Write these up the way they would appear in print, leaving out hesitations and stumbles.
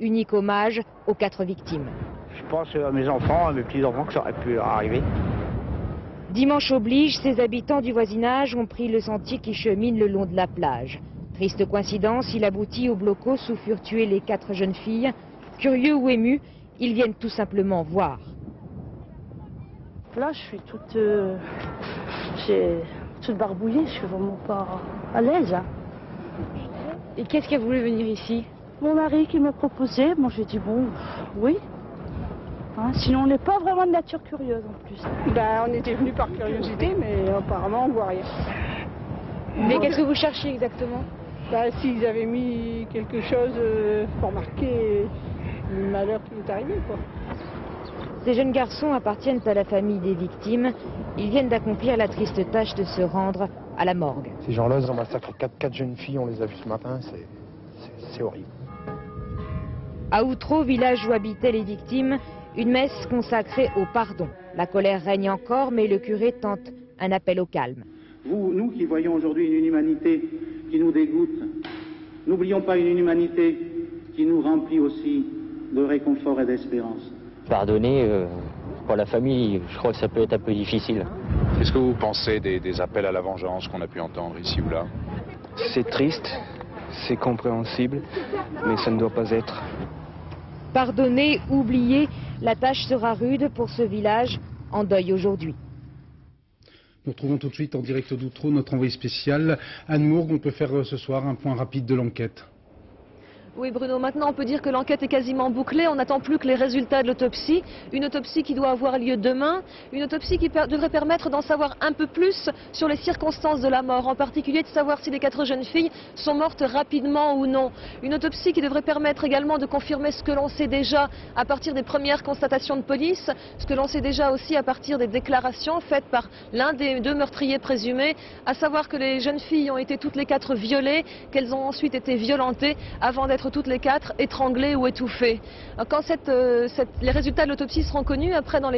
unique hommage aux 4 victimes. Je pense à mes enfants, à mes petits-enfants que ça aurait pu leur arriver. Dimanche oblige, ces habitants du voisinage ont pris le sentier qui chemine le long de la plage. Triste coïncidence, il aboutit au blocos où furent tuées les 4 jeunes filles. Curieux ou émus, ils viennent tout simplement voir. Là, je suis toute barbouillée, je suis vraiment pas à l'aise. Hein. Et qu'est-ce qui a voulu venir ici? Mon mari qui m'a proposé, moi j'ai dit bon, oui. Hein, sinon on n'est pas vraiment de nature curieuse en plus. Ben, on était venus par curiosité, mais apparemment on ne voit rien. Mais qu'est-ce que vous cherchiez exactement? Ben, s'ils avaient mis quelque chose pour marquer le malheur qui nous est arrivé, quoi. Ces jeunes garçons appartiennent à la famille des victimes. Ils viennent d'accomplir la triste tâche de se rendre à la morgue. Ces gens-là, ils ont massacré 4 jeunes filles, on les a vues ce matin, c'est horrible. À Outreau, village où habitaient les victimes, une messe consacrée au pardon. La colère règne encore, mais le curé tente un appel au calme. Nous qui voyons aujourd'hui une inhumanité qui nous dégoûte, n'oublions pas une inhumanité qui nous remplit aussi de réconfort et d'espérance. Pardonner, pour la famille, je crois que ça peut être un peu difficile. Qu'est-ce que vous pensez des appels à la vengeance qu'on a pu entendre ici ou là? C'est triste, c'est compréhensible, mais ça ne doit pas être. Pardonner, oublier, la tâche sera rude pour ce village en deuil aujourd'hui. Nous retrouvons tout de suite en direct d'Outreau notre envoyé spécial Anne Mourgue. On peut faire ce soir un point rapide de l'enquête. Oui Bruno, maintenant on peut dire que l'enquête est quasiment bouclée, on n'attend plus que les résultats de l'autopsie, une autopsie qui doit avoir lieu demain, une autopsie qui devrait permettre d'en savoir un peu plus sur les circonstances de la mort, en particulier de savoir si les 4 jeunes filles sont mortes rapidement ou non. Une autopsie qui devrait permettre également de confirmer ce que l'on sait déjà à partir des premières constatations de police, ce que l'on sait déjà aussi à partir des déclarations faites par l'un des 2 meurtriers présumés, à savoir que les jeunes filles ont été toutes les 4 violées, qu'elles ont ensuite été violentées avant d'être toutes les 4 étranglées ou étouffées. Quand les résultats de l'autopsie seront connus, après dans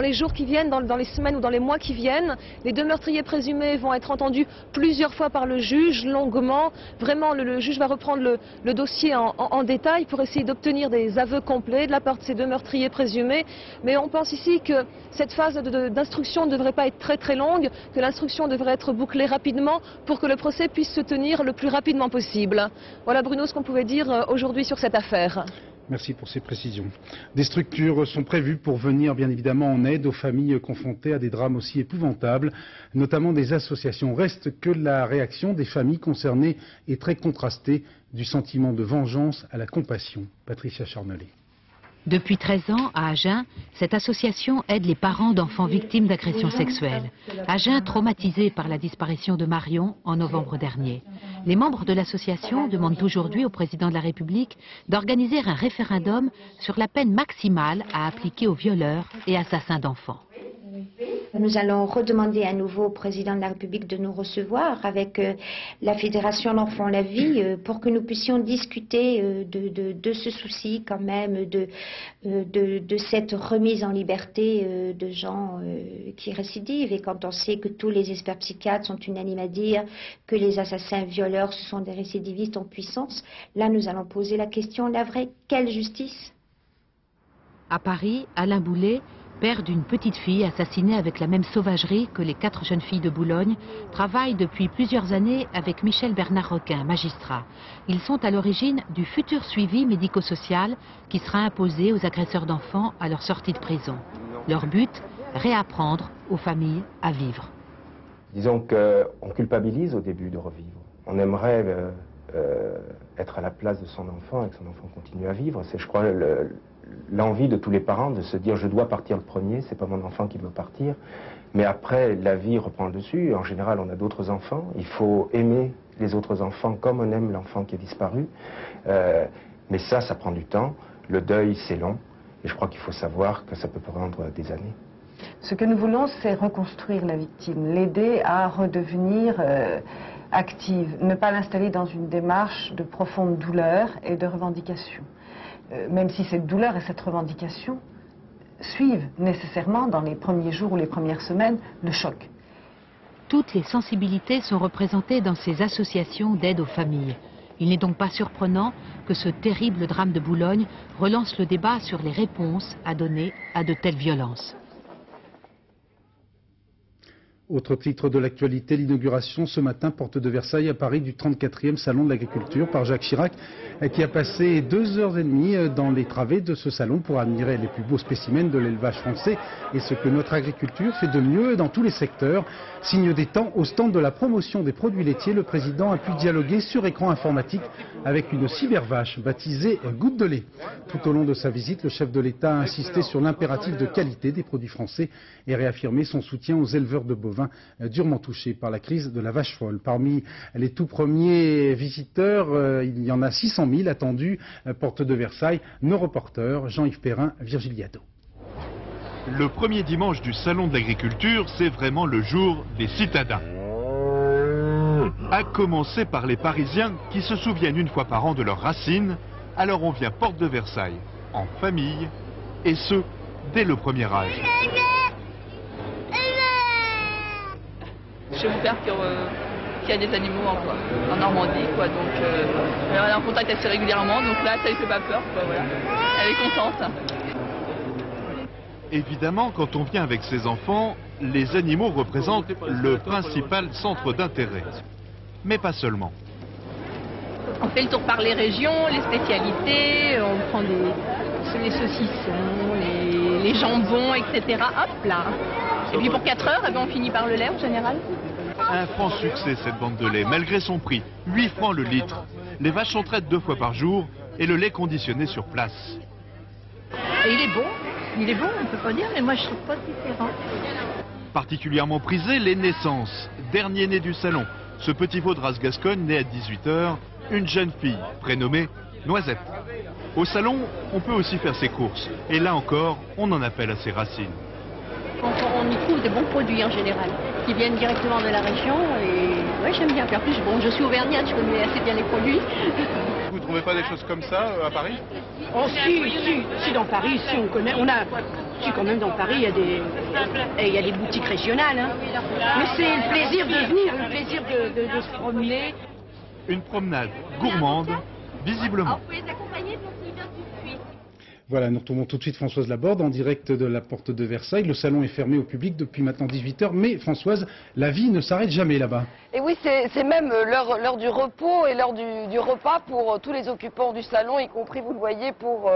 les jours qui viennent, dans les semaines ou dans les mois qui viennent, les 2 meurtriers présumés vont être entendus plusieurs fois par le juge, longuement. Vraiment, le juge va reprendre le dossier en détail pour essayer d'obtenir des aveux complets de la part de ces 2 meurtriers présumés. Mais on pense ici que cette phase d'instruction ne devrait pas être très très longue, que l'instruction devrait être bouclée rapidement pour que le procès puisse se tenir le plus rapidement possible. Voilà Bruno ce qu'on pouvait dire aujourd'hui sur cette affaire. Merci pour ces précisions. Des structures sont prévues pour venir bien évidemment en aide aux familles confrontées à des drames aussi épouvantables, notamment des associations. Reste que la réaction des familles concernées est très contrastée, du sentiment de vengeance à la compassion. Patricia Charnelet. Depuis 13 ans, à Agen, cette association aide les parents d'enfants victimes d'agressions sexuelles. Agen, traumatisé par la disparition de Marion en novembre dernier. Les membres de l'association demandent aujourd'hui au président de la République d'organiser un référendum sur la peine maximale à appliquer aux violeurs et assassins d'enfants. Nous allons redemander à nouveau au président de la République de nous recevoir avec la Fédération L'Enfant la Vie pour que nous puissions discuter de ce souci quand même, de cette remise en liberté de gens qui récidivent. Et quand on sait que tous les experts psychiatres sont unanimes à dire que les assassins violeurs ce sont des récidivistes en puissance, là nous allons poser la question, la vraie, quelle justice? À Paris, Alain Boulet, père d'une petite fille assassinée avec la même sauvagerie que les 4 jeunes filles de Boulogne, travaille depuis plusieurs années avec Michel Bernard Roquin, magistrat. Ils sont à l'origine du futur suivi médico-social qui sera imposé aux agresseurs d'enfants à leur sortie de prison. Leur but, réapprendre aux familles à vivre. Disons qu'on culpabilise au début de revivre. On aimerait être à la place de son enfant et que son enfant continue à vivre. C'est, je crois, l'envie de tous les parents de se dire je dois partir le premier, c'est pas mon enfant qui doit partir. Mais après, la vie reprend le dessus. En général, on a d'autres enfants. Il faut aimer les autres enfants comme on aime l'enfant qui est disparu. Mais ça prend du temps. Le deuil, c'est long. Et je crois qu'il faut savoir que ça peut prendre des années. Ce que nous voulons, c'est reconstruire la victime, l'aider à redevenir active, ne pas l'installer dans une démarche de profonde douleur et de revendication. Même si cette douleur et cette revendication suivent nécessairement dans les premiers jours ou les premières semaines le choc. Toutes les sensibilités sont représentées dans ces associations d'aide aux familles. Il n'est donc pas surprenant que ce terrible drame de Boulogne relance le débat sur les réponses à donner à de telles violences. Autre titre de l'actualité, l'inauguration ce matin, porte de Versailles à Paris, du 34e Salon de l'Agriculture par Jacques Chirac, qui a passé 2h30 dans les travées de ce salon pour admirer les plus beaux spécimens de l'élevage français et ce que notre agriculture fait de mieux dans tous les secteurs. Signe des temps, au stand de la promotion des produits laitiers, le président a pu dialoguer sur écran informatique avec une cybervache baptisée Goutte de lait. Tout au long de sa visite, le chef de l'État a insisté sur l'impératif de qualité des produits français et réaffirmé son soutien aux éleveurs de bovins durement touchés par la crise de la vache folle. Parmi les tout premiers visiteurs, il y en a 600 000 attendus, porte de Versailles. Nos reporters, Jean-Yves Perrin, Virgilie Hadot. Le premier dimanche du Salon de l'Agriculture, c'est vraiment le jour des citadins. À commencer par les Parisiens qui se souviennent une fois par an de leurs racines. Alors on vient porte de Versailles en famille, et ce, dès le premier âge. Chez mon père qui a des animaux en Normandie, quoi, donc elle est en contact assez régulièrement, donc là ça lui fait pas peur, quoi, voilà. Elle est contente. Évidemment, quand on vient avec ses enfants, les animaux représentent le principal centre d'intérêt. Mais pas seulement. On fait le tour par les régions, les spécialités, on prend les saucissons, les jambons, etc. Hop là. Et puis pour 4 heures, eh ben, on finit par le lait en général. Un franc succès cette bande de lait, malgré son prix, 8 francs le litre. Les vaches sont traites 2 fois par jour et le lait conditionné sur place. Et il est bon, on ne peut pas dire, mais moi je trouve pas différent. Particulièrement prisé, les naissances. Dernier né du salon, ce petit veau de race gascogne né à 18 h, une jeune fille prénommée Noisette. Au salon, on peut aussi faire ses courses. Et là encore, on en appelle à ses racines. On y trouve des bons produits en général, qui viennent directement de la région. Et ouais, j'aime bien. Puis en plus, bon, je suis auvergnate, je connais assez bien les produits. Vous ne trouvez pas des choses comme ça à Paris? Oh si, dans Paris, si on connaît, si quand même dans Paris, il y a des boutiques régionales. Hein. Mais c'est le plaisir de venir, le plaisir de se promener. Une promenade gourmande, visiblement. Vous pouvez les accompagner pour qu'ils viennent tout de suite. Voilà, nous retrouvons tout de suite Françoise Laborde en direct de la porte de Versailles. Le salon est fermé au public depuis maintenant 18 h, mais Françoise, la vie ne s'arrête jamais là-bas. Et oui, c'est même l'heure du repos et l'heure du repas pour tous les occupants du salon, y compris, vous le voyez, pour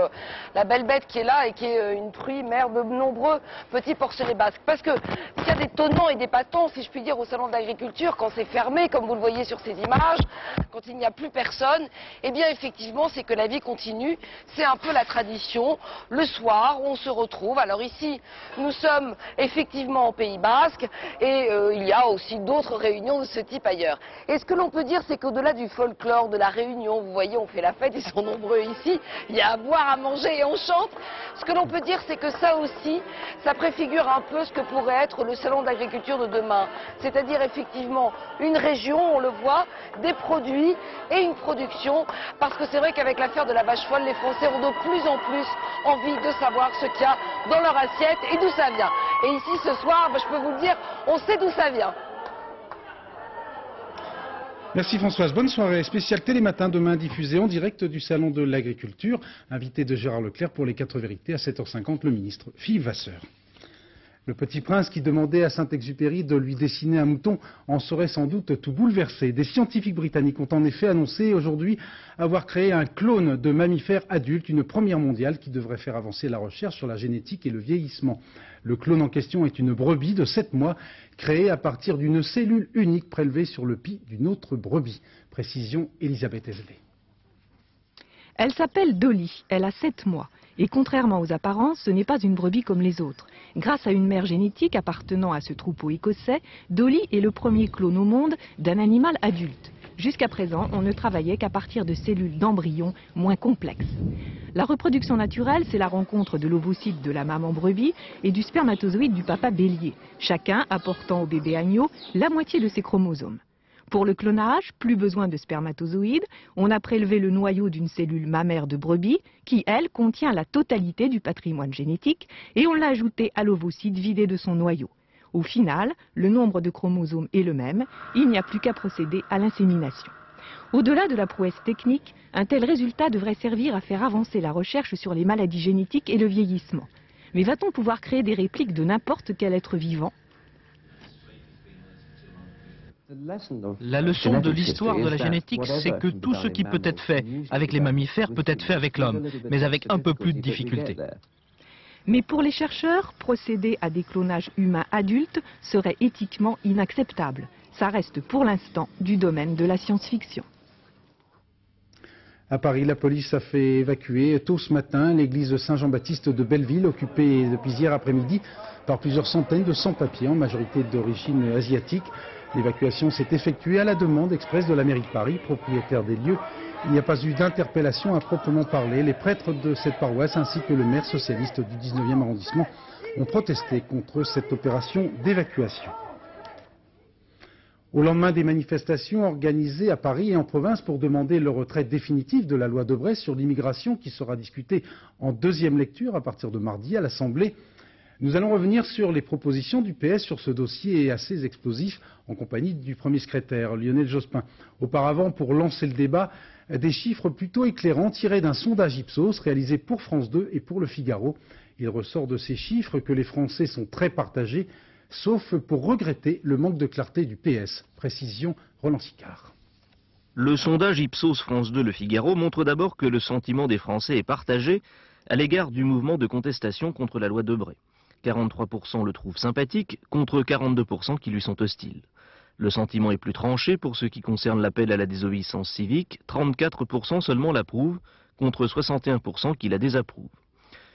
la belle bête qui est là et qui est une truie, mère de nombreux petits porcerets basques. Parce que s'il y a des tenants et des battants, si je puis dire, au salon de l'agriculture, quand c'est fermé, comme vous le voyez sur ces images, quand il n'y a plus personne, eh bien effectivement, c'est que la vie continue. C'est un peu la tradition. Le soir, on se retrouve. Alors ici, nous sommes effectivement au Pays Basque et il y a aussi d'autres réunions de ce type ailleurs. Et ce que l'on peut dire, c'est qu'au-delà du folklore, de la réunion, vous voyez, on fait la fête, ils sont nombreux ici, il y a à boire, à manger et on chante. Ce que l'on peut dire, c'est que ça aussi, ça préfigure un peu ce que pourrait être le salon d'agriculture de demain. C'est-à-dire effectivement une région, on le voit, des produits et une production. Parce que c'est vrai qu'avec l'affaire de la vache folle, les Français ont de plus en plus envie de savoir ce qu'il y a dans leur assiette et d'où ça vient. Et ici ce soir, je peux vous le dire, on sait d'où ça vient. Merci Françoise, bonne soirée. Spécial Télématin demain diffusé en direct du Salon de l'Agriculture. Invité de Gérard Leclerc pour les 4 vérités à 7 h 50, le ministre Philippe Vasseur. Le Petit Prince qui demandait à Saint-Exupéry de lui dessiner un mouton en serait sans doute tout bouleversé. Des scientifiques britanniques ont en effet annoncé aujourd'hui avoir créé un clone de mammifère adulte, une première mondiale qui devrait faire avancer la recherche sur la génétique et le vieillissement. Le clone en question est une brebis de 7 mois créée à partir d'une cellule unique prélevée sur le pis d'une autre brebis. Précision Elisabeth Esley. Elle s'appelle Dolly, elle a 7 mois. Et contrairement aux apparences, ce n'est pas une brebis comme les autres. Grâce à une mère génétique appartenant à ce troupeau écossais, Dolly est le premier clone au monde d'un animal adulte. Jusqu'à présent, on ne travaillait qu'à partir de cellules d'embryons moins complexes. La reproduction naturelle, c'est la rencontre de l'ovocyte de la maman brebis et du spermatozoïde du papa bélier, chacun apportant au bébé agneau la moitié de ses chromosomes. Pour le clonage, plus besoin de spermatozoïdes, on a prélevé le noyau d'une cellule mammaire de brebis qui, elle, contient la totalité du patrimoine génétique et on l'a ajouté à l'ovocyte vidé de son noyau. Au final, le nombre de chromosomes est le même, il n'y a plus qu'à procéder à l'insémination. Au-delà de la prouesse technique, un tel résultat devrait servir à faire avancer la recherche sur les maladies génétiques et le vieillissement. Mais va-t-on pouvoir créer des répliques de n'importe quel être vivant ? La leçon de l'histoire de la génétique, c'est que tout ce qui peut être fait avec les mammifères peut être fait avec l'homme, mais avec un peu plus de difficulté. Mais pour les chercheurs, procéder à des clonages humains adultes serait éthiquement inacceptable. Ça reste pour l'instant du domaine de la science-fiction. À Paris, la police a fait évacuer tôt ce matin l'église Saint-Jean-Baptiste de Belleville, occupée depuis hier après-midi par plusieurs centaines de sans-papiers, en majorité d'origine asiatique. L'évacuation s'est effectuée à la demande expresse de la mairie de Paris, propriétaire des lieux. Il n'y a pas eu d'interpellation à proprement parler. Les prêtres de cette paroisse ainsi que le maire socialiste du 19e arrondissement ont protesté contre cette opération d'évacuation. Au lendemain des manifestations organisées à Paris et en province pour demander le retrait définitif de la loi Debré sur l'immigration qui sera discutée en deuxième lecture à partir de mardi à l'Assemblée, nous allons revenir sur les propositions du PS sur ce dossier assez explosif en compagnie du premier secrétaire Lionel Jospin. Auparavant, pour lancer le débat, des chiffres plutôt éclairants tirés d'un sondage Ipsos réalisé pour France 2 et pour Le Figaro. Il ressort de ces chiffres que les Français sont très partagés, sauf pour regretter le manque de clarté du PS. Précision, Roland Sicard. Le sondage Ipsos France 2 Le Figaro montre d'abord que le sentiment des Français est partagé à l'égard du mouvement de contestation contre la loi Debré. 43% le trouvent sympathique, contre 42% qui lui sont hostiles. Le sentiment est plus tranché pour ce qui concerne l'appel à la désobéissance civique, 34% seulement l'approuvent, contre 61% qui la désapprouvent.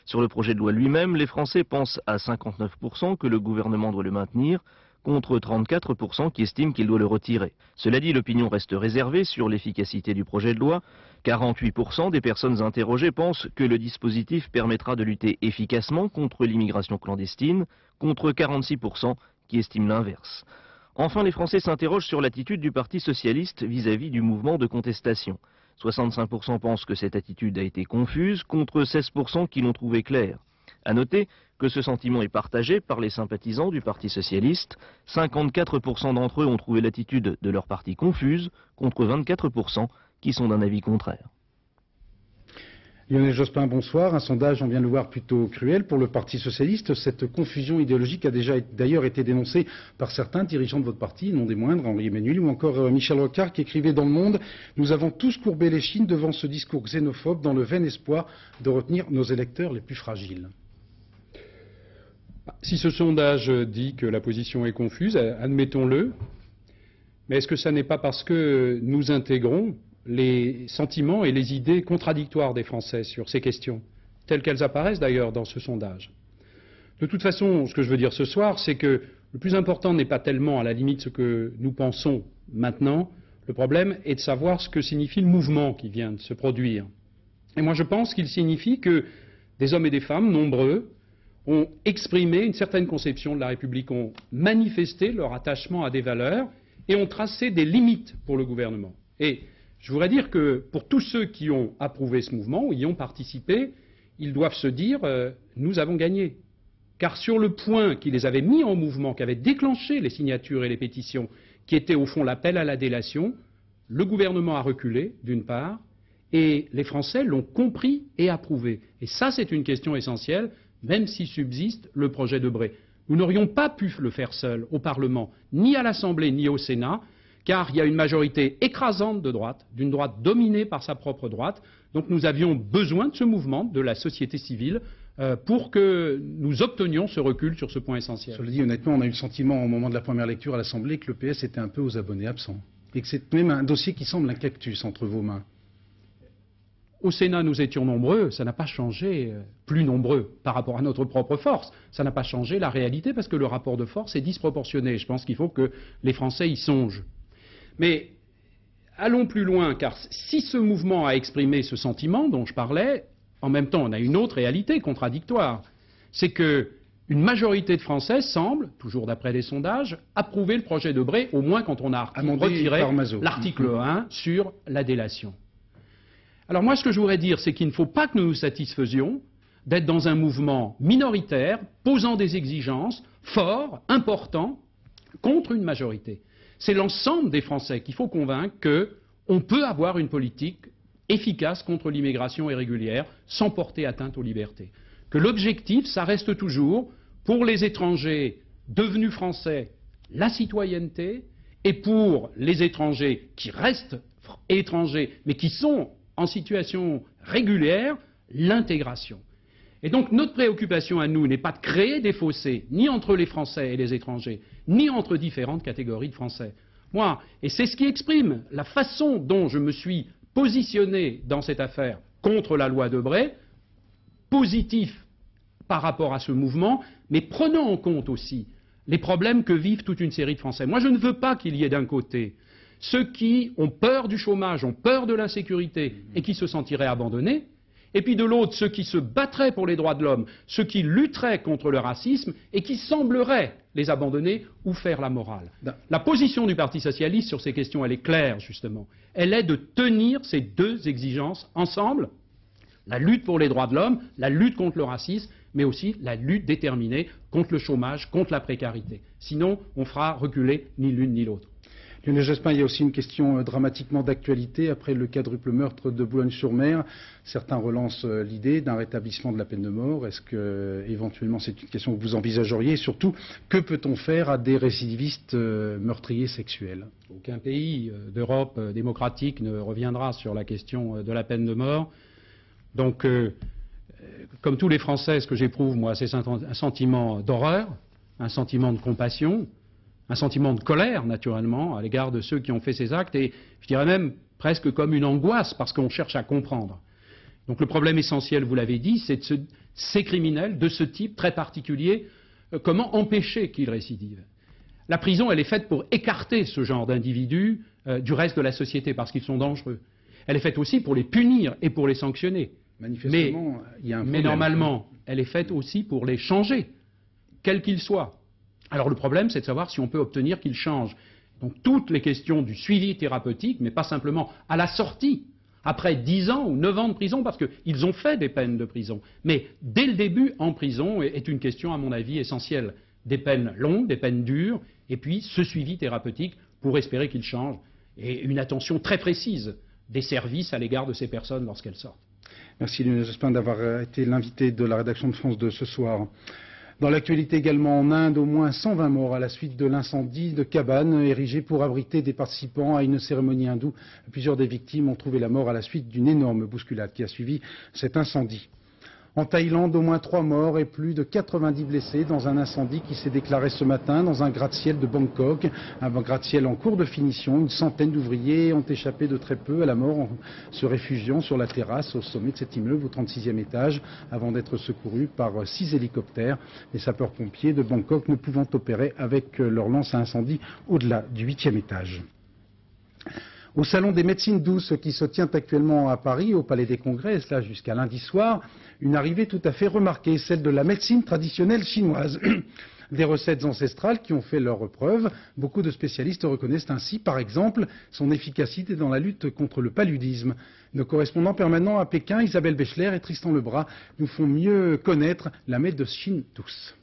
Sur le projet de loi lui-même, les Français pensent à 59% que le gouvernement doit le maintenir, contre 34% qui estiment qu'il doit le retirer. Cela dit, l'opinion reste réservée sur l'efficacité du projet de loi. 48% des personnes interrogées pensent que le dispositif permettra de lutter efficacement contre l'immigration clandestine, contre 46% qui estiment l'inverse. Enfin, les Français s'interrogent sur l'attitude du Parti socialiste vis-à-vis du mouvement de contestation. 65% pensent que cette attitude a été confuse, contre 16% qui l'ont trouvée claire. À noter que ce sentiment est partagé par les sympathisants du Parti socialiste. 54% d'entre eux ont trouvé l'attitude de leur parti confuse, contre 24% qui sont d'un avis contraire. Lionel Jospin, bonsoir. Un sondage, on vient de le voir, plutôt cruel pour le Parti socialiste. Cette confusion idéologique a déjà d'ailleurs été dénoncée par certains dirigeants de votre parti, non des moindres, Henri Emmanuel ou encore Michel Rocard, qui écrivait dans Le Monde « Nous avons tous courbé l'échine devant ce discours xénophobe dans le vain espoir de retenir nos électeurs les plus fragiles ». Si ce sondage dit que la position est confuse, admettons-le, mais est-ce que ça n'est pas parce que nous intégrons les sentiments et les idées contradictoires des Français sur ces questions, telles qu'elles apparaissent d'ailleurs dans ce sondage? De toute façon, ce que je veux dire ce soir, c'est que le plus important n'est pas tellement à la limite ce que nous pensons maintenant, le problème est de savoir ce que signifie le mouvement qui vient de se produire. Et moi je pense qu'il signifie que des hommes et des femmes nombreux ont exprimé une certaine conception de la République, ont manifesté leur attachement à des valeurs et ont tracé des limites pour le gouvernement. Et je voudrais dire que pour tous ceux qui ont approuvé ce mouvement ou y ont participé, ils doivent se dire nous avons gagné. Car sur le point qui les avait mis en mouvement, qui avait déclenché les signatures et les pétitions, qui était au fond l'appel à la délation, le gouvernement a reculé, d'une part, et les Français l'ont compris et approuvé. Et ça, c'est une question essentielle, même si subsiste le projet Debré. Nous n'aurions pas pu le faire seuls au Parlement, ni à l'Assemblée, ni au Sénat, car il y a une majorité écrasante de droite, d'une droite dominée par sa propre droite. Donc nous avions besoin de ce mouvement, de la société civile, pour que nous obtenions ce recul sur ce point essentiel. Je le dis honnêtement, on a eu le sentiment au moment de la première lecture à l'Assemblée que le PS était un peu aux abonnés absents. Et que c'est même un dossier qui semble un cactus entre vos mains. Au Sénat, nous étions nombreux, ça n'a pas changé, plus nombreux par rapport à notre propre force. Ça n'a pas changé la réalité parce que le rapport de force est disproportionné. Je pense qu'il faut que les Français y songent. Mais allons plus loin, car si ce mouvement a exprimé ce sentiment dont je parlais, en même temps on a une autre réalité contradictoire. C'est qu'une majorité de Français semble, toujours d'après les sondages, approuver le projet Debré, au moins quand on a retiré l'article 1 sur la délation. Alors moi ce que je voudrais dire, c'est qu'il ne faut pas que nous nous satisfaisions d'être dans un mouvement minoritaire, posant des exigences forts, importants, contre une majorité. C'est l'ensemble des Français qu'il faut convaincre on peut avoir une politique efficace contre l'immigration irrégulière sans porter atteinte aux libertés. Que l'objectif, ça reste toujours, pour les étrangers devenus français, la citoyenneté, et pour les étrangers qui restent étrangers, mais qui sont en situation régulière, l'intégration. Et donc notre préoccupation à nous n'est pas de créer des fossés, ni entre les Français et les étrangers, ni entre différentes catégories de Français. Moi, et c'est ce qui exprime la façon dont je me suis positionné dans cette affaire contre la loi Debré, positif par rapport à ce mouvement, mais prenant en compte aussi les problèmes que vivent toute une série de Français. Moi, je ne veux pas qu'il y ait d'un côté ceux qui ont peur du chômage, ont peur de l'insécurité et qui se sentiraient abandonnés, et puis de l'autre, ceux qui se battraient pour les droits de l'homme, ceux qui lutteraient contre le racisme et qui sembleraient les abandonner ou faire la morale. La position du Parti socialiste sur ces questions, elle est claire, justement. Elle est de tenir ces deux exigences ensemble, la lutte pour les droits de l'homme, la lutte contre le racisme, mais aussi la lutte déterminée contre le chômage, contre la précarité. Sinon, on fera reculer ni l'une ni l'autre. Lionel Jospin, il y a aussi une question dramatiquement d'actualité. Après le quadruple meurtre de Boulogne-sur-Mer, certains relancent l'idée d'un rétablissement de la peine de mort. Est-ce que, éventuellement, c'est une question que vous envisageriez? Et surtout, que peut-on faire à des récidivistes meurtriers sexuels? Aucun pays d'Europe démocratique ne reviendra sur la question de la peine de mort. Donc, comme tous les Français, ce que j'éprouve, moi, c'est un sentiment d'horreur, un sentiment de compassion, un sentiment de colère, naturellement, à l'égard de ceux qui ont fait ces actes, et je dirais même presque comme une angoisse, parce qu'on cherche à comprendre. Donc le problème essentiel, vous l'avez dit, c'est de ces criminels de ce type très particulier, comment empêcher qu'ils récidivent? La prison, elle est faite pour écarter ce genre d'individus du reste de la société, parce qu'ils sont dangereux. Elle est faite aussi pour les punir et pour les sanctionner. Manifestement, il y a un problème. Mais normalement, elle est faite aussi pour les changer, quels qu'ils soient. Alors le problème, c'est de savoir si on peut obtenir qu'ils changent. Donc toutes les questions du suivi thérapeutique, mais pas simplement à la sortie, après 10 ans ou 9 ans de prison, parce qu'ils ont fait des peines de prison. Mais dès le début, en prison, est une question, à mon avis, essentielle. Des peines longues, des peines dures, et puis ce suivi thérapeutique pour espérer qu'ils changent. Et une attention très précise des services à l'égard de ces personnes lorsqu'elles sortent. Merci Lionel Jospin d'avoir été l'invité de la rédaction de France de ce soir. Dans l'actualité également en Inde, au moins 120 morts à la suite de l'incendie de cabanes érigées pour abriter des participants à une cérémonie hindoue. Plusieurs des victimes ont trouvé la mort à la suite d'une énorme bousculade qui a suivi cet incendie. En Thaïlande, au moins 3 morts et plus de 90 blessés dans un incendie qui s'est déclaré ce matin dans un gratte-ciel de Bangkok. Un gratte-ciel en cours de finition. Une centaine d'ouvriers ont échappé de très peu à la mort en se réfugiant sur la terrasse au sommet de cet immeuble au 36e étage avant d'être secourus par 6 hélicoptères. Les sapeurs-pompiers de Bangkok ne pouvant opérer avec leur lance à incendie au-delà du 8e étage. Au Salon des médecines douces qui se tient actuellement à Paris, au Palais des Congrès, et cela jusqu'à lundi soir, une arrivée tout à fait remarquée, celle de la médecine traditionnelle chinoise. Des recettes ancestrales qui ont fait leurs preuves. Beaucoup de spécialistes reconnaissent ainsi, par exemple, son efficacité dans la lutte contre le paludisme. Nos correspondants permanents à Pékin, Isabelle Bechler et Tristan Lebras, nous font mieux connaître la médecine douce.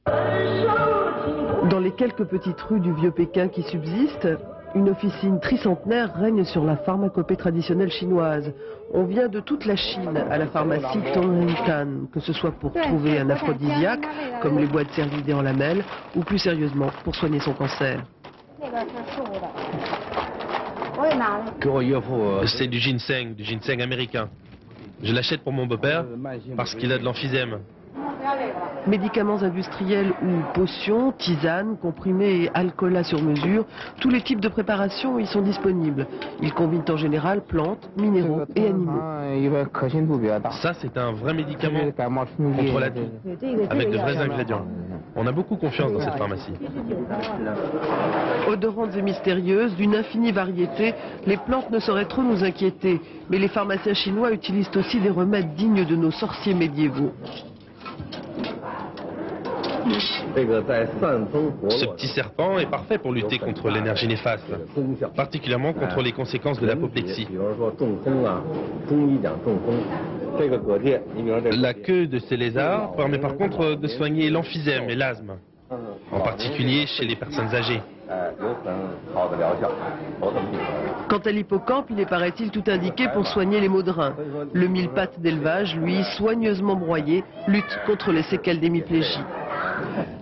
Dans les quelques petites rues du vieux Pékin qui subsistent, une officine tricentenaire règne sur la pharmacopée traditionnelle chinoise. On vient de toute la Chine à la pharmacie Tongyuan, que ce soit pour trouver un aphrodisiaque, comme les boîtes cervidées en lamelles, ou plus sérieusement, pour soigner son cancer. C'est du ginseng américain. Je l'achète pour mon beau-père parce qu'il a de l'emphysème. Médicaments industriels ou potions, tisanes, comprimés et alcools sur mesure, tous les types de préparations y sont disponibles. Ils combinent en général plantes, minéraux et animaux. Ça, c'est un vrai médicament contre la toux, avec de vrais ingrédients. On a beaucoup confiance dans cette pharmacie. Odorantes et mystérieuses, d'une infinie variété, les plantes ne sauraient trop nous inquiéter. Mais les pharmaciens chinois utilisent aussi des remèdes dignes de nos sorciers médiévaux. Ce petit serpent est parfait pour lutter contre l'énergie néfaste, particulièrement contre les conséquences de l'apoplexie. La queue de ces lézards permet par contre de soigner l'emphysème et l'asthme, en particulier chez les personnes âgées. Quant à l'hippocampe, il est, paraît-il, tout indiqué pour soigner les maux de rein. Le mille-pattes d'élevage, lui, soigneusement broyé, lutte contre les séquelles d'hémiplégie.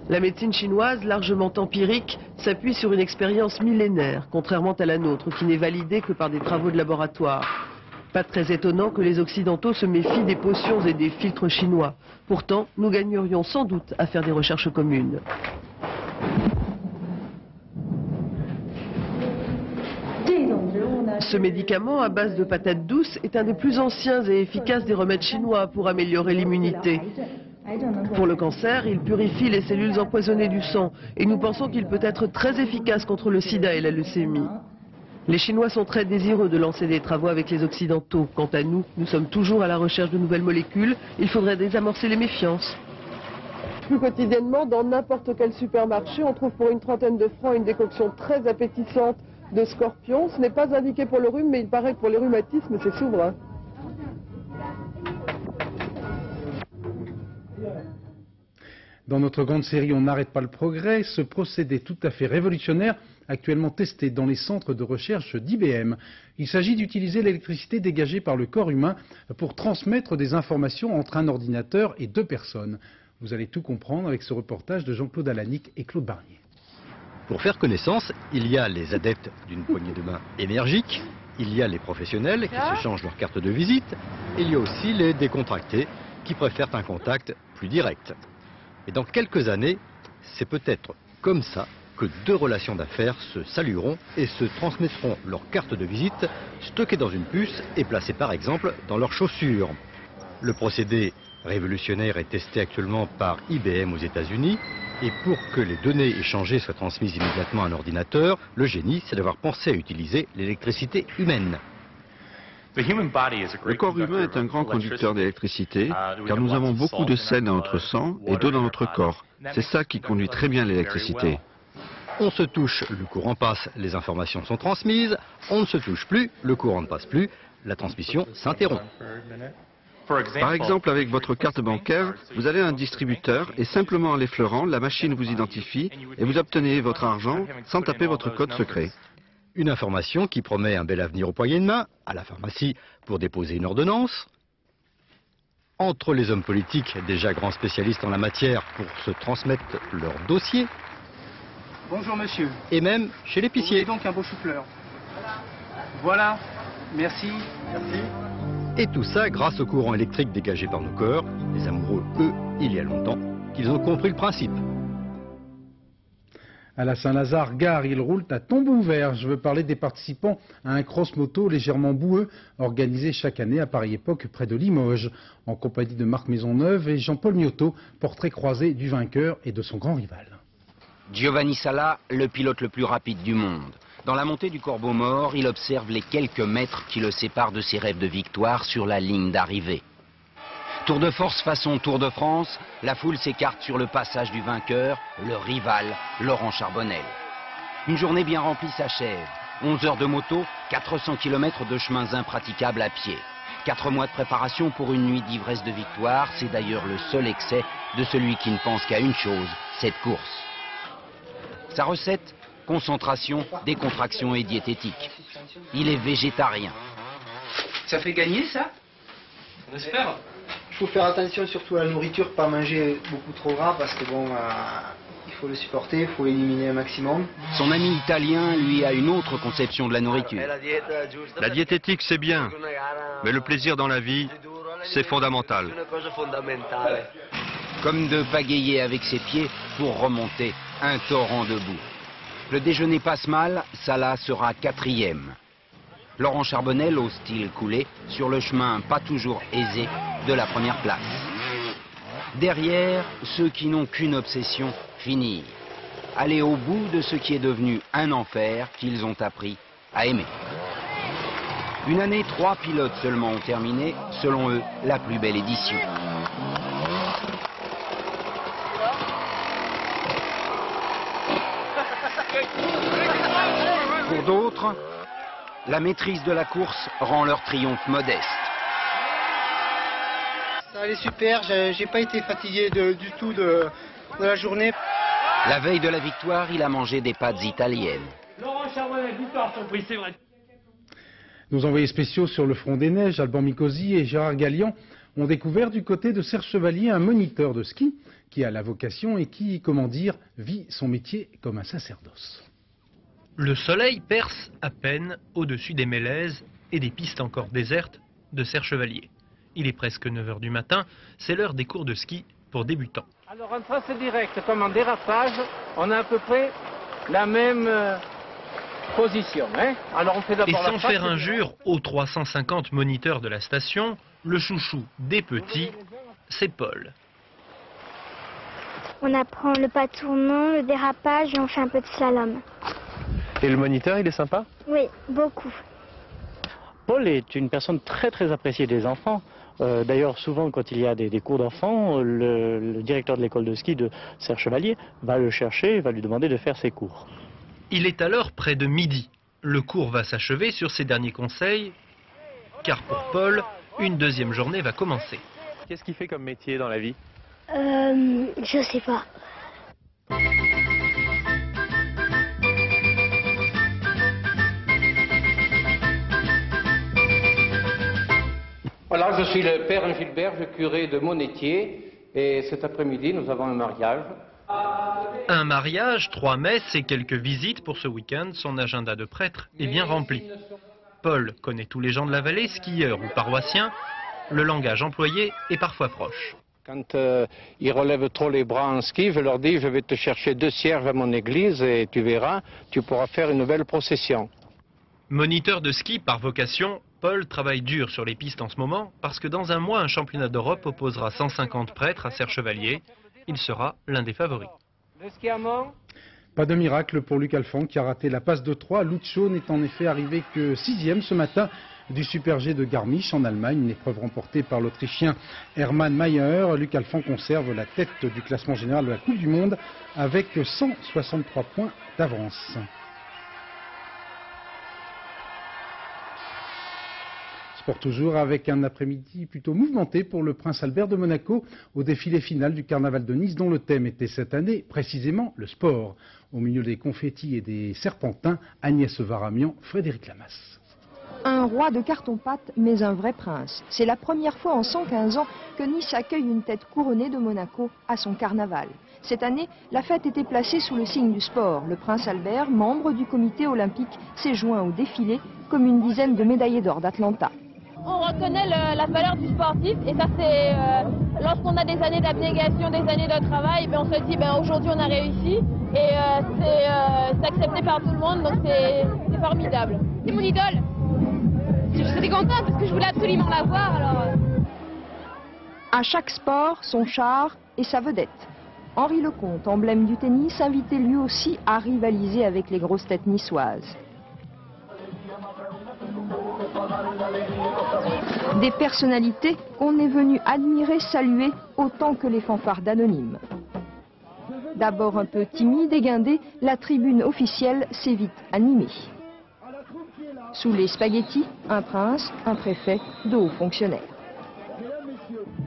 La médecine chinoise, largement empirique, s'appuie sur une expérience millénaire, contrairement à la nôtre, qui n'est validée que par des travaux de laboratoire. Pas très étonnant que les Occidentaux se méfient des potions et des filtres chinois. Pourtant, nous gagnerions sans doute à faire des recherches communes. Ce médicament à base de patates douces est un des plus anciens et efficaces des remèdes chinois pour améliorer l'immunité. Pour le cancer, il purifie les cellules empoisonnées du sang et nous pensons qu'il peut être très efficace contre le sida et la leucémie. Les Chinois sont très désireux de lancer des travaux avec les Occidentaux. Quant à nous, nous sommes toujours à la recherche de nouvelles molécules. Il faudrait désamorcer les méfiances. Plus quotidiennement, dans n'importe quel supermarché, on trouve pour une trentaine de francs une décoction très appétissante de scorpion. Ce n'est pas indiqué pour le rhume, mais il paraît que pour les rhumatismes, c'est souverain. Dans notre grande série On n'arrête pas le progrès, ce procédé tout à fait révolutionnaire, actuellement testé dans les centres de recherche d'IBM. Il s'agit d'utiliser l'électricité dégagée par le corps humain pour transmettre des informations entre un ordinateur et deux personnes. Vous allez tout comprendre avec ce reportage de Jean-Claude Alanic et Claude Barnier. Pour faire connaissance, il y a les adeptes d'une poignée de main énergique, il y a les professionnels qui se changent leur carte de visite, et il y a aussi les décontractés qui préfèrent un contact plus direct. Et dans quelques années, c'est peut-être comme ça que deux relations d'affaires se salueront et se transmettront leur carte de visite stockée dans une puce et placée par exemple dans leurs chaussures. Le procédé révolutionnaire est testé actuellement par IBM aux États-Unis. Et pour que les données échangées soient transmises immédiatement à un ordinateur, le génie, c'est d'avoir pensé à utiliser l'électricité humaine. Le corps humain est un grand conducteur d'électricité, car nous avons beaucoup de sel dans notre sang et d'eau dans notre corps. C'est ça qui conduit très bien l'électricité. On se touche, le courant passe, les informations sont transmises. On ne se touche plus, le courant ne passe plus, la transmission s'interrompt. Par exemple, avec votre carte bancaire, vous allez à un distributeur et simplement en l'effleurant, la machine vous identifie et vous obtenez votre argent sans taper votre code secret. Une information qui promet un bel avenir au poignet de main, à la pharmacie pour déposer une ordonnance, entre les hommes politiques, déjà grands spécialistes en la matière, pour se transmettre leur dossier. Bonjour monsieur. Et même chez l'épicier. Donc un beau chou-fleur. Voilà, merci. Merci. Et tout ça grâce au courant électrique dégagé par nos corps. Les amoureux, eux, il y a longtemps, qu'ils ont compris le principe. À la Saint-Lazare, gare, ils roulent à tombeau ouvert. Je veux parler des participants à un cross-moto légèrement boueux organisé chaque année à pareille époque près de Limoges, en compagnie de Marc Maisonneuve et Jean-Paul Miotto, portrait croisé du vainqueur et de son grand rival. Giovanni Sala, le pilote le plus rapide du monde. Dans la montée du Corbeau Mort, il observe les quelques mètres qui le séparent de ses rêves de victoire sur la ligne d'arrivée. Tour de force façon Tour de France, la foule s'écarte sur le passage du vainqueur, le rival, Laurent Charbonnel. Une journée bien remplie s'achève. 11 heures de moto, 400 km de chemins impraticables à pied. 4 mois de préparation pour une nuit d'ivresse de victoire, c'est d'ailleurs le seul excès de celui qui ne pense qu'à une chose, cette course. Sa recette ? Concentration, décontraction et diététique. Il est végétarien. Ça fait gagner ça? On espère. Il faut faire attention surtout à la nourriture, pas manger beaucoup trop gras parce que bon, il faut le supporter, il faut éliminer un maximum. Son ami italien, lui, a une autre conception de la nourriture. La diététique c'est bien, mais le plaisir dans la vie, c'est fondamental. Comme de pagayer avec ses pieds pour remonter un torrent de boue. Le déjeuner passe mal, Sala sera 4e. Laurent Charbonnel, au style coulé, sur le chemin pas toujours aisé de la première place. Derrière, ceux qui n'ont qu'une obsession, finir. Aller au bout de ce qui est devenu un enfer qu'ils ont appris à aimer. Une année, 3 pilotes seulement ont terminé, selon eux, la plus belle édition. Pour d'autres, la maîtrise de la course rend leur triomphe modeste. Ça allait super, j'ai pas été fatigué du tout de la journée. La veille de la victoire, il a mangé des pâtes italiennes. Laurent Charbonnel, victoire surprise, c'est vrai. Nos envoyés spéciaux sur le front des neiges, Alban Mikosi et Gérard Gallian, ont découvert du côté de Serge Chevalier un moniteur de ski qui a la vocation et qui, comment dire, vit son métier comme un sacerdoce. Le soleil perce à peine au-dessus des mélèzes et des pistes encore désertes de Serge Chevalier. Il est presque 9 h du matin, c'est l'heure des cours de ski pour débutants. Alors en tracé direct comme en dérapage, on a à peu près la même position. Hein. Alors on fait et sans faire injure aux 350 moniteurs de la station, le chouchou des petits, c'est Paul. On apprend le pas tournant, le dérapage et on fait un peu de slalom. Et le moniteur, il est sympa? Oui, beaucoup. Paul est une personne très appréciée des enfants. D'ailleurs, souvent, quand il y a des cours d'enfants, le directeur de l'école de ski de Serge Chevalier va le chercher et va lui demander de faire ses cours. Il est alors près de midi. Le cours va s'achever sur ses derniers conseils, car pour Paul, une deuxième journée va commencer. Qu'est-ce qu'il fait comme métier dans la vie? Je sais pas. Voilà, je suis le père Gilbert, le curé de Monétier, et cet après-midi, nous avons un mariage. Un mariage, 3 messes et quelques visites pour ce week-end. Son agenda de prêtre est bien rempli. Paul connaît tous les gens de la vallée, skieurs ou paroissiens. Le langage employé est parfois proche. Quand ils relèvent trop les bras en ski, je leur dis, je vais te chercher 2 cierges à mon église et tu verras, tu pourras faire une nouvelle procession. Moniteur de ski par vocation, Paul travaille dur sur les pistes en ce moment parce que dans un mois, un championnat d'Europe opposera 150 prêtres à Serge Chevalier. Il sera l'un des favoris. Pas de miracle pour Luc Alphand qui a raté la passe de 3. Lucho n'est en effet arrivé que 6e ce matin du Super G de Garmisch en Allemagne, une épreuve remportée par l'Autrichien Hermann Mayer. Luc Alphand conserve la tête du classement général de la Coupe du Monde avec 163 points d'avance. Sport toujours avec un après-midi plutôt mouvementé pour le Prince Albert de Monaco au défilé final du Carnaval de Nice dont le thème était cette année précisément le sport. Au milieu des confettis et des serpentins, Agnès Varamian, Frédéric Lamas. Un roi de carton-pâte, mais un vrai prince. C'est la première fois en 115 ans que Nice accueille une tête couronnée de Monaco à son carnaval. Cette année, la fête était placée sous le signe du sport. Le prince Albert, membre du comité olympique, s'est joint au défilé comme une dizaine de médaillés d'or d'Atlanta. On reconnaît la valeur du sportif et ça c'est lorsqu'on a des années d'abnégation, des années de travail, on se dit aujourd'hui on a réussi et c'est accepté par tout le monde donc c'est formidable. C'est mon idole. J'étais contente parce que je voulais absolument la voir alors. À chaque sport, son char et sa vedette. Henri Lecomte, emblème du tennis, invité lui aussi à rivaliser avec les grosses têtes niçoises. Des personnalités qu'on est venu admirer, saluer, autant que les fanfares d'anonymes. D'abord un peu timide et guindée, la tribune officielle s'est vite animée. Sous les spaghettis, un prince, un préfet, de hauts fonctionnaires.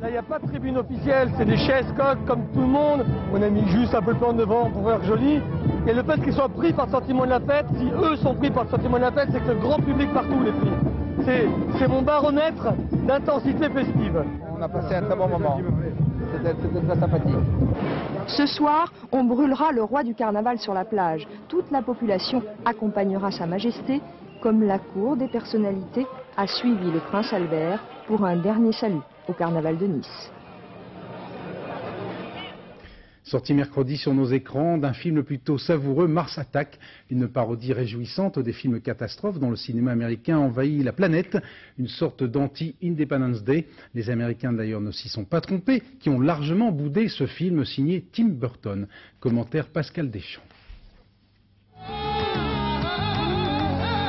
Là, il n'y a pas de tribune officielle, c'est des chaises coques comme tout le monde. On a mis juste un peu le plan devant pour faire joli. Et le fait qu'ils soient pris par le sentiment de la fête, si eux sont pris par le sentiment de la fête, c'est que le grand public partout les pris. C'est mon baromètre d'intensité festive. On a passé un très bon moment. C'était très sympathique. Ce soir, on brûlera le roi du carnaval sur la plage. Toute la population accompagnera sa majesté, comme la cour des personnalités a suivi le prince Albert pour un dernier salut au carnaval de Nice. Sorti mercredi sur nos écrans d'un film plutôt savoureux, Mars Attack, une parodie réjouissante des films catastrophes dont le cinéma américain envahit la planète, une sorte d'anti-Independence Day. Les Américains d'ailleurs ne s'y sont pas trompés, qui ont largement boudé ce film signé Tim Burton. Commentaire Pascal Deschamps.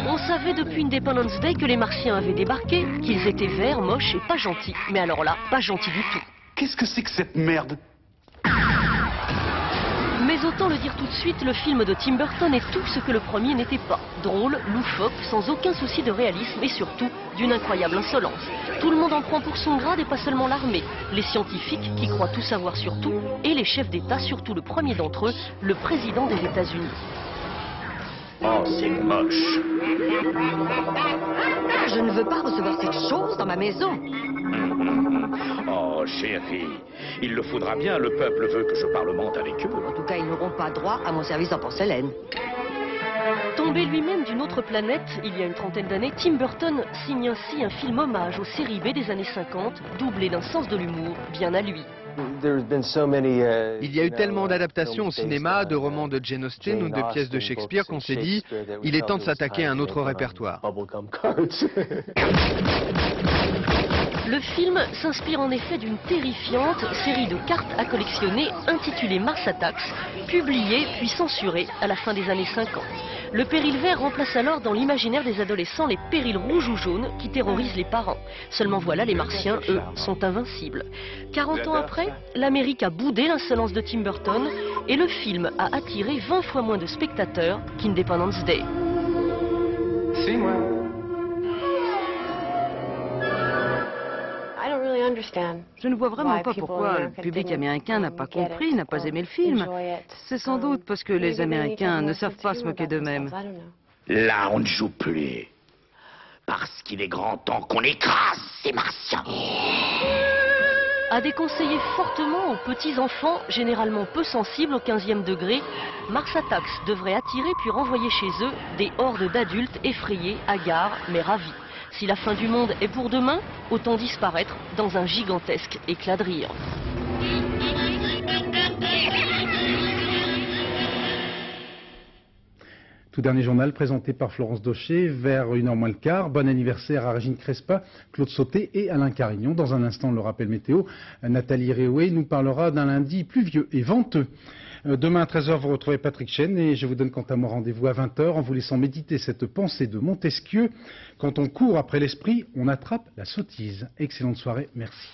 On savait depuis Independence Day que les Martiens avaient débarqué, qu'ils étaient verts, moches et pas gentils. Mais alors là, pas gentils du tout. Qu'est-ce que c'est que cette merde ? Mais autant le dire tout de suite, le film de Tim Burton est tout ce que le premier n'était pas. Drôle, loufoque, sans aucun souci de réalisme et surtout d'une incroyable insolence. Tout le monde en prend pour son grade et pas seulement l'armée. Les scientifiques qui croient tout savoir sur tout et les chefs d'État, surtout le premier d'entre eux, le président des États-Unis. Oh, c'est moche. Je ne veux pas recevoir cette chose dans ma maison. Oh, chérie, il le faudra bien, le peuple veut que je parlemente avec eux. En tout cas, ils n'auront pas droit à mon service en porcelaine. Tombé lui-même d'une autre planète, il y a une trentaine d'années, Tim Burton signe ainsi un film hommage aux séries B des années 50, doublé d'un sens de l'humour bien à lui. Il y a eu tellement d'adaptations au cinéma, de romans de Jane Austen ou de pièces de Shakespeare qu'on s'est dit, il est temps de s'attaquer à un autre répertoire. Le film s'inspire en effet d'une terrifiante série de cartes à collectionner intitulée Mars Attacks, publiée puis censurée à la fin des années 50. Le péril vert remplace alors dans l'imaginaire des adolescents les périls rouges ou jaunes qui terrorisent les parents. Seulement voilà, les Martiens, eux, sont invincibles. 40 ans après, l'Amérique a boudé l'insolence de Tim Burton et le film a attiré 20 fois moins de spectateurs qu'Independence Day. Je ne vois vraiment pas pourquoi le public américain n'a pas compris, n'a pas aimé le film. C'est sans doute parce que les Américains ne savent pas se moquer d'eux-mêmes. Là, on ne joue plus. Parce qu'il est grand temps qu'on écrase ces martiens. À déconseiller fortement aux petits-enfants, généralement peu sensibles au 15e degré, Mars Attacks devrait attirer puis renvoyer chez eux des hordes d'adultes effrayés, hagards, mais ravis. Si la fin du monde est pour demain, autant disparaître dans un gigantesque éclat de rire. Tout dernier journal présenté par Florence Daucher vers 1h moins le quart. Bon anniversaire à Régine Crespa, Claude Sauté et Alain Carignon. Dans un instant, le rappel météo. Nathalie Réoué nous parlera d'un lundi pluvieux et venteux. Demain à 13h, vous retrouvez Patrick Chen et je vous donne quant à moi rendez-vous à 20h en vous laissant méditer cette pensée de Montesquieu. Quand on court après l'esprit, on attrape la sottise. Excellente soirée, merci.